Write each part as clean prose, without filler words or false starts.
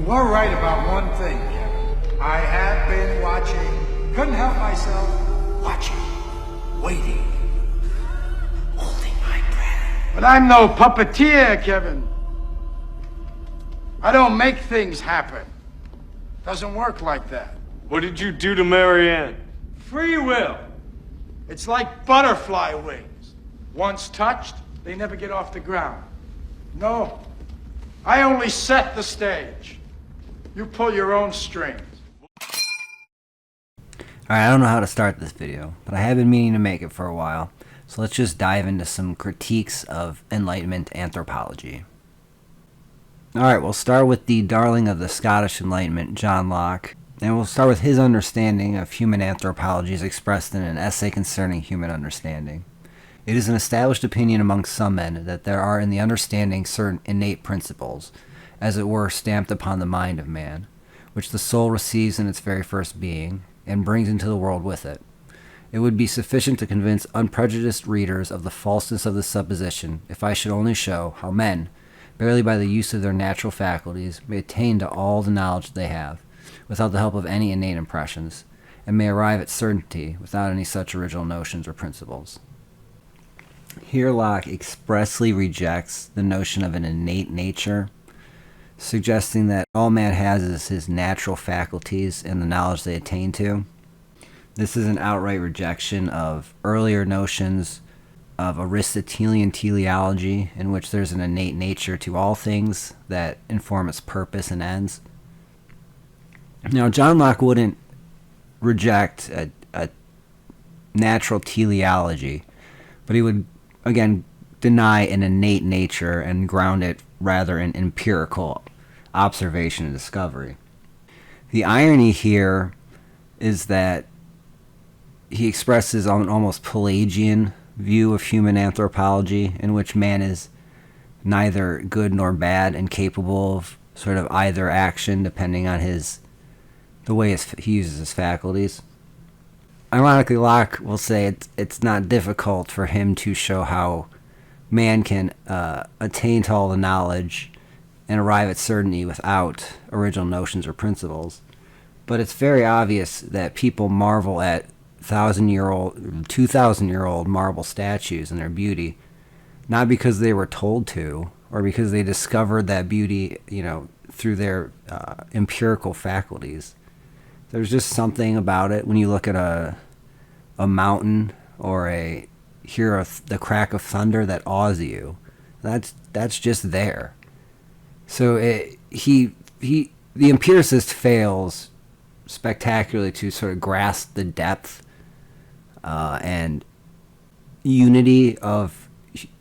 were right about one thing, Kevin. I have been watching. Couldn't help myself. Watching. Waiting. Holding my breath. But I'm no puppeteer, Kevin. I don't make things happen. Doesn't work like that. What did you do to Marianne? Free will. It's like butterfly wings. Once touched, they never get off the ground. No, I only set the stage. You pull your own strings. Alright, I don't know how to start this video, but I have been meaning to make it for a while, so let's just dive into some critiques of Enlightenment anthropology. Alright, we'll start with the darling of the Scottish Enlightenment, John Locke, and we'll start with his understanding of human anthropology as expressed in an essay concerning human understanding. It is an established opinion among some men that there are in the understanding certain innate principles, as it were stamped upon the mind of man, which the soul receives in its very first being, and brings into the world with it. It would be sufficient to convince unprejudiced readers of the falseness of this supposition if I should only show how men, barely by the use of their natural faculties, may attain to all the knowledge they have, without the help of any innate impressions, and may arrive at certainty without any such original notions or principles. Here Locke expressly rejects the notion of an innate nature, suggesting that all man has is his natural faculties and the knowledge they attain to. This is an outright rejection of earlier notions of Aristotelian teleology, in which there's an innate nature to all things that inform its purpose and ends. Now, John Locke wouldn't reject a natural teleology, but he would, again, deny an innate nature and ground it rather in empirical observation and discovery. The irony here is that he expresses an almost Pelagian view of human anthropology, in which man is neither good nor bad and capable of sort of either action depending on the way he uses his faculties. Ironically, Locke will say it's not difficult for him to show how man can attain to all the knowledge and arrive at certainty without original notions or principles. But it's very obvious that people marvel at 1,000-year-old, 2,000-year-old marble statues and their beauty, not because they were told to, or because they discovered that beauty, through their empirical faculties. There's just something about it when you look at a mountain or hear the crack of thunder that awes you. That's just there. So the empiricist fails spectacularly to sort of grasp the depth and unity of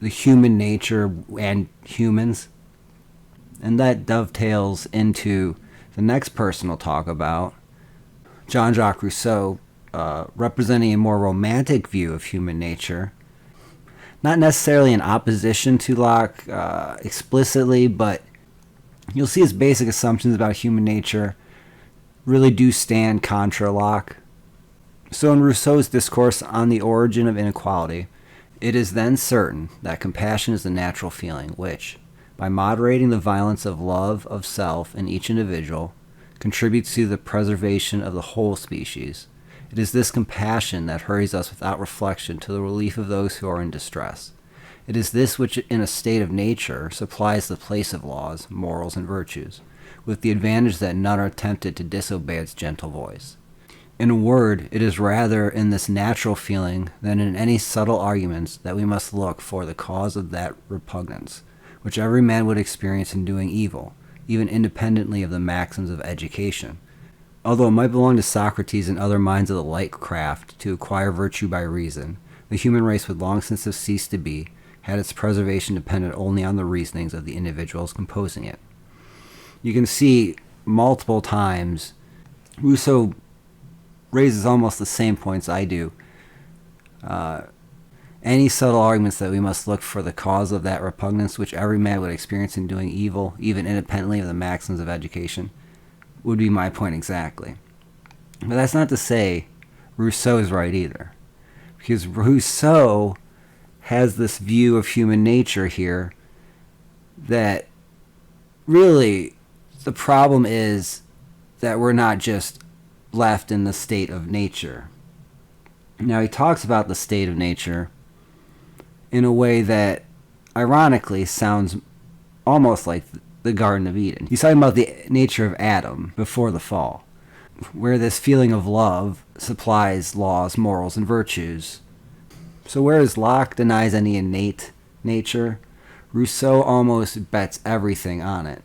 the human nature and humans. And that dovetails into the next person we'll talk about, Jean-Jacques Rousseau, representing a more romantic view of human nature. Not necessarily in opposition to Locke explicitly, but you'll see his basic assumptions about human nature really do stand contra Locke. So in Rousseau's discourse on the origin of inequality, it is then certain that compassion is the natural feeling which, by moderating the violence of love of self in each individual, contributes to the preservation of the whole species. It is this compassion that hurries us without reflection to the relief of those who are in distress. It is this which, in a state of nature, supplies the place of laws, morals, and virtues, with the advantage that none are tempted to disobey its gentle voice. In a word, it is rather in this natural feeling than in any subtle arguments that we must look for the cause of that repugnance, which every man would experience in doing evil, even independently of the maxims of education. Although it might belong to Socrates and other minds of the like craft to acquire virtue by reason, the human race would long since have ceased to be, had its preservation depended only on the reasonings of the individuals composing it. You can see multiple times Rousseau raises almost the same points I do. Any subtle arguments that we must look for the cause of that repugnance which every man would experience in doing evil, even independently of the maxims of education, would be my point exactly. But that's not to say Rousseau is right either. Because Rousseau has this view of human nature here that really The problem is that we're not just left in the state of nature. Now, he talks about the state of nature in a way that, ironically, sounds almost like the Garden of Eden. He's talking about the nature of Adam before the fall, where this feeling of love supplies laws, morals, and virtues. So whereas Locke denies any innate nature, Rousseau almost bets everything on it,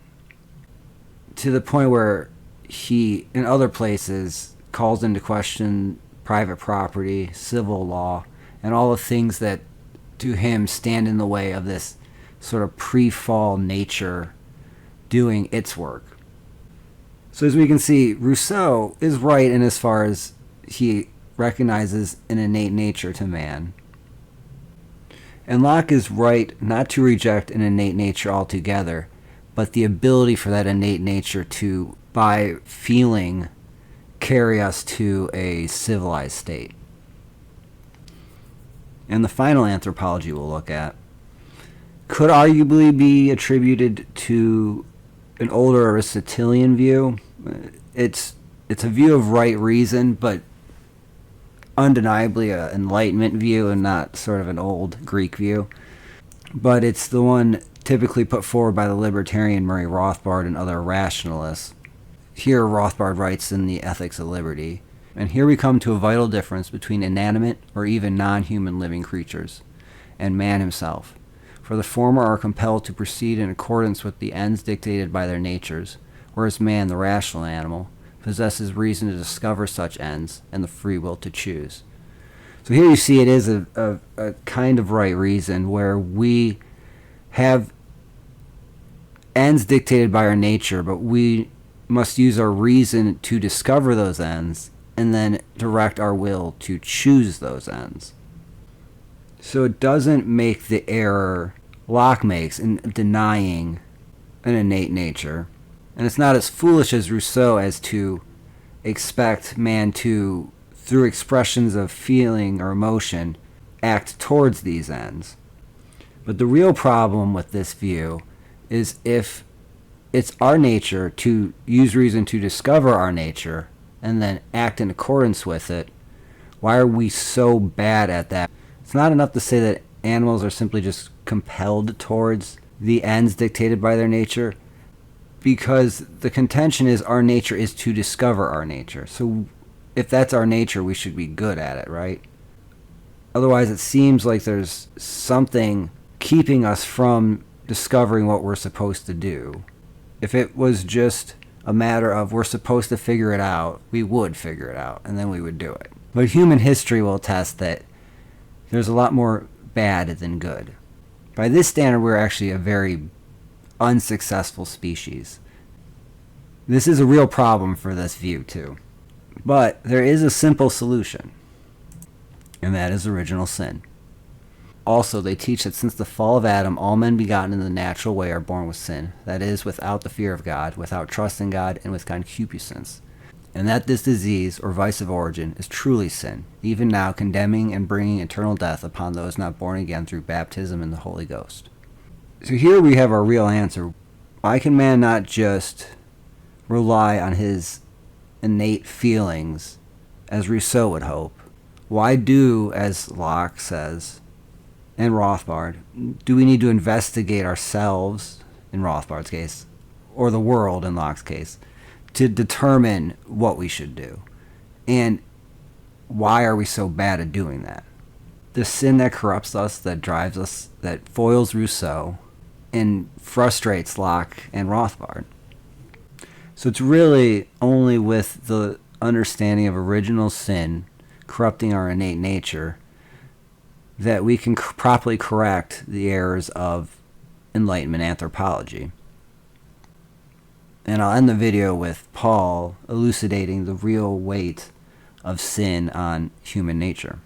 to the point where he, in other places, calls into question private property, civil law, and all the things that, to him, stand in the way of this sort of pre-fall nature doing its work. So as we can see, Rousseau is right in as far as he recognizes an innate nature to man. And Locke is right not to reject an innate nature altogether, but the ability for that innate nature to, by feeling, carry us to a civilized state. And the final anthropology we'll look at could arguably be attributed to an older Aristotelian view. It's a view of right reason, but undeniably an Enlightenment view and not sort of an old Greek view. But it's the one typically put forward by the libertarian Murray Rothbard and other rationalists. Here Rothbard writes in The Ethics of Liberty, and here we come to a vital difference between inanimate or even non-human living creatures and man himself. For the former are compelled to proceed in accordance with the ends dictated by their natures, whereas man, the rational animal, possesses reason to discover such ends and the free will to choose. So here you see it is a kind of right reason where we have ends dictated by our nature, but we must use our reason to discover those ends and then direct our will to choose those ends. So it doesn't make the error Locke makes in denying an innate nature. And it's not as foolish as Rousseau as to expect man to, through expressions of feeling or emotion, act towards these ends. But the real problem with this view is if it's our nature to use reason to discover our nature and then act in accordance with it, why are we so bad at that? It's not enough to say that animals are simply just compelled towards the ends dictated by their nature, because the contention is our nature is to discover our nature. So if that's our nature, we should be good at it, right? Otherwise, it seems like there's something keeping us from discovering what we're supposed to do. If it was just a matter of we're supposed to figure it out, we would figure it out, and then we would do it. But human history will attest that there's a lot more bad than good. By this standard, we're actually a very unsuccessful species. This is a real problem for this view, too. But there is a simple solution, and that is original sin. Also, they teach that since the fall of Adam, all men begotten in the natural way are born with sin, that is, without the fear of God, without trust in God, and with concupiscence. And that this disease, or vice of origin, is truly sin, even now condemning and bringing eternal death upon those not born again through baptism in the Holy Ghost. So here we have our real answer. Why can man not just rely on his innate feelings, as Rousseau would hope? Why do, as Locke says, and Rothbard, do we need to investigate ourselves, in Rothbard's case, or the world, in Locke's case, to determine what we should do? And why are we so bad at doing that? The sin that corrupts us, that drives us, that foils Rousseau, and frustrates Locke and Rothbard. So it's really only with the understanding of original sin corrupting our innate nature that we can properly correct the errors of Enlightenment anthropology. And I'll end the video with Paul elucidating the real weight of sin on human nature.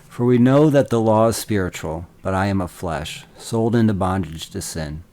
For we know that the law is spiritual, but I am of flesh, sold into bondage to sin.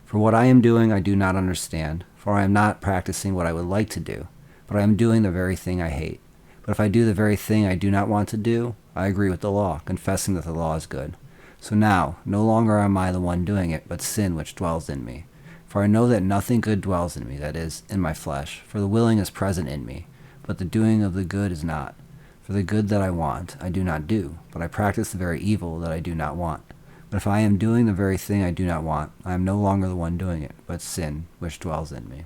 For what I am doing I do not understand, for I am not practicing what I would like to do, but I am doing the very thing I hate. But if I do the very thing I do not want to do, I agree with the law, confessing that the law is good. So now, no longer am I the one doing it, but sin which dwells in me. For I know that nothing good dwells in me, that is, in my flesh. For the willing is present in me, but the doing of the good is not. For the good that I want, I do not do, but I practice the very evil that I do not want. But if I am doing the very thing I do not want, I am no longer the one doing it, but sin, which dwells in me.